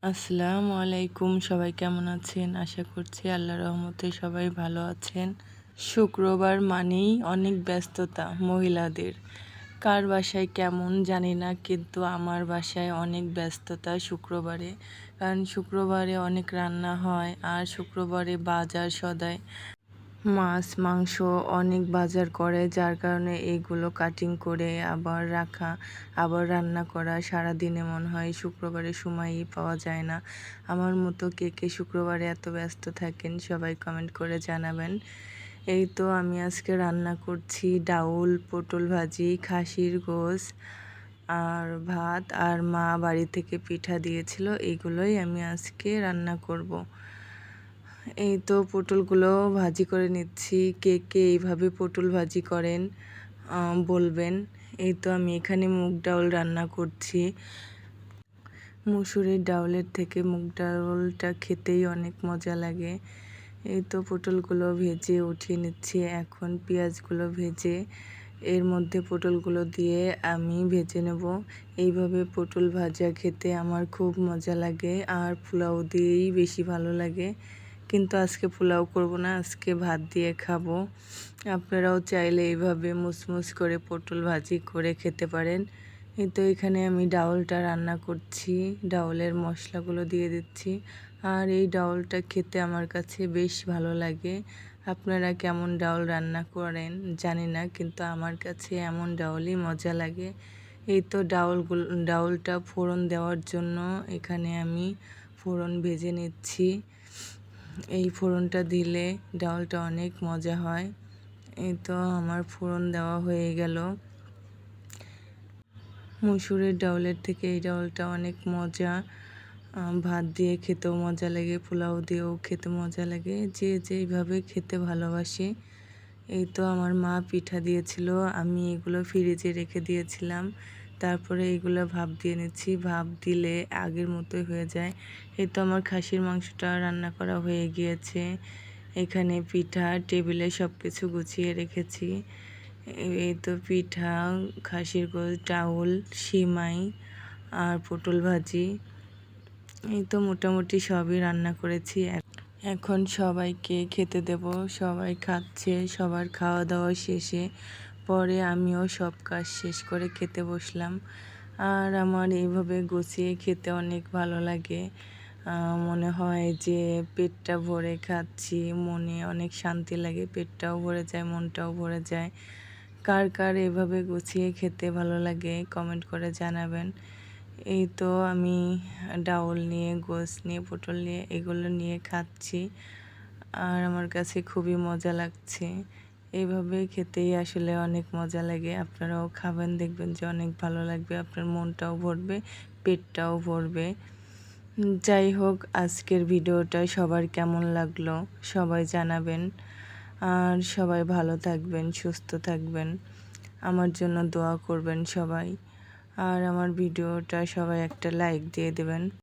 আসসালামু আলাইকুম, সবাই কেমন আছেন? আশা করছি আল্লাহর রহমতে সবাই ভালো আছেন। শুক্রবার মানেই অনেক ব্যস্ততা মহিলাদের। কার বাসায় কেমন জানি না, কিন্তু আমার বাসায় অনেক ব্যস্ততা শুক্রবারে। কারণ শুক্রবারে অনেক রান্না হয়, আর শুক্রবারে বাজার সদাই মাছ মাংস অনেক বাজার করে, যার কারণে এইগুলো কাটিং করে আবার রাখা, আবার রান্না করা, সারাদিনে মনে হয় শুক্রবারে সময়ই পাওয়া যায় না। আমার মতো কে কে শুক্রবারে এত ব্যস্ত থাকেন সবাই কমেন্ট করে জানাবেন। এই তো আমি আজকে রান্না করছি ডাউল, পটল ভাজি, খাসির গোশ আর ভাত, আর মা বাড়ি থেকে পিঠা দিয়েছিল। এইগুলোই আমি আজকে রান্না করব। এই তো পটলগুলো ভাজি করে নিচ্ছি। কে কে এইভাবে পটল ভাজি করেন বলবেন। এই তো আমি এখানে মুগ ডাউল রান্না করছি। মুসুরির ডাউলের থেকে মুগ ডাউলটা খেতেই অনেক মজা লাগে। এই তো পটলগুলো ভেজে উঠিয়ে নিচ্ছি। এখন পেঁয়াজগুলো ভেজে এর মধ্যে পটলগুলো দিয়ে আমি ভেজে নেব। এইভাবে পটল ভাজা খেতে আমার খুব মজা লাগে, আর পোলাও দিয়েই বেশি ভালো লাগে। কিন্তু আজকে পোলাও করব না, আজকে ভাত দিয়ে খাবো। আপনারাও চাইলে এইভাবে মুসমুস করে পটল ভাজি করে খেতে পারেন। এই তো এখানে আমি ডাউলটা রান্না করছি, ডাউলের মশলাগুলো দিয়ে দিচ্ছি। আর এই ডাউলটা খেতে আমার কাছে বেশ ভালো লাগে। আপনারা কেমন ডাউল রান্না করেন জানি না, কিন্তু আমার কাছে এমন ডাউলই মজা লাগে। এই তো ডাউলটা ফোড়ন দেওয়ার জন্য এখানে আমি ফোড়ন ভেজে নিচ্ছি। এই ফোড়নটা দিলে ডাউলটা অনেক মজা হয়। এই তো আমার ফোড়ন দেওয়া হয়ে গেল। মুসুরের ডাউলের থেকে এই ডাউলটা অনেক মজা। ভাত দিয়ে খেতেও মজা লাগে, পোলাও দিয়েও খেতে মজা লাগে, যে যেইভাবে খেতে ভালোবাসে। এই তো আমার মা পিঠা দিয়েছিল, আমি এগুলো ফ্রিজে রেখে দিয়েছিলাম। তারপরে এগুলো ভাপ দিয়ে নিচ্ছি, ভাপ দিলে আগের মতোই হয়ে যায়। এই তো আমার খাসির মাংসটা রান্না করা হয়ে গিয়েছে। এখানে পিঠা টেবিলে সব কিছু গুছিয়ে রেখেছি। এই তো পিঠা, খাসির গোশ, ডাউল, সিমাই আর পটল ভাজি, এই তো মোটামুটি সবই রান্না করেছি। এখন সবাইকে খেতে দেব। সবাই খাচ্ছে, সবার খাওয়া দাওয়া শেষে পরে আমিও সব কাজ শেষ করে খেতে বসলাম। আর আমার এইভাবে গুছিয়ে খেতে অনেক ভালো লাগে। মনে হয় যে পেটটা ভরে খাচ্ছি, মনে অনেক শান্তি লাগে, পেটটাও ভরে যায়, মনটাও ভরে যায়। কার কার এভাবে গুছিয়ে খেতে ভালো লাগে কমেন্ট করে জানাবেন। এই তো আমি ডাউল নিয়ে, গোশ নিয়ে, পটল নিয়ে এগুলো নিয়ে খাচ্ছি, আর আমার কাছে খুবই মজা লাগছে। এইভাবে খেতেই আসলে অনেক মজা লাগে। আপনারাও খাবেন, দেখবেন যে অনেক ভালো লাগবে, আপনার মনটাও ভরবে, পেটটাও ভরবে। যাই হোক, আজকের ভিডিওটা সবার কেমন লাগলো সবাই জানাবেন, আর সবাই ভালো থাকবেন, সুস্থ থাকবেন, আমার জন্য দোয়া করবেন সবাই। আর আমার ভিডিওটা সবাই একটা লাইক দিয়ে দেবেন।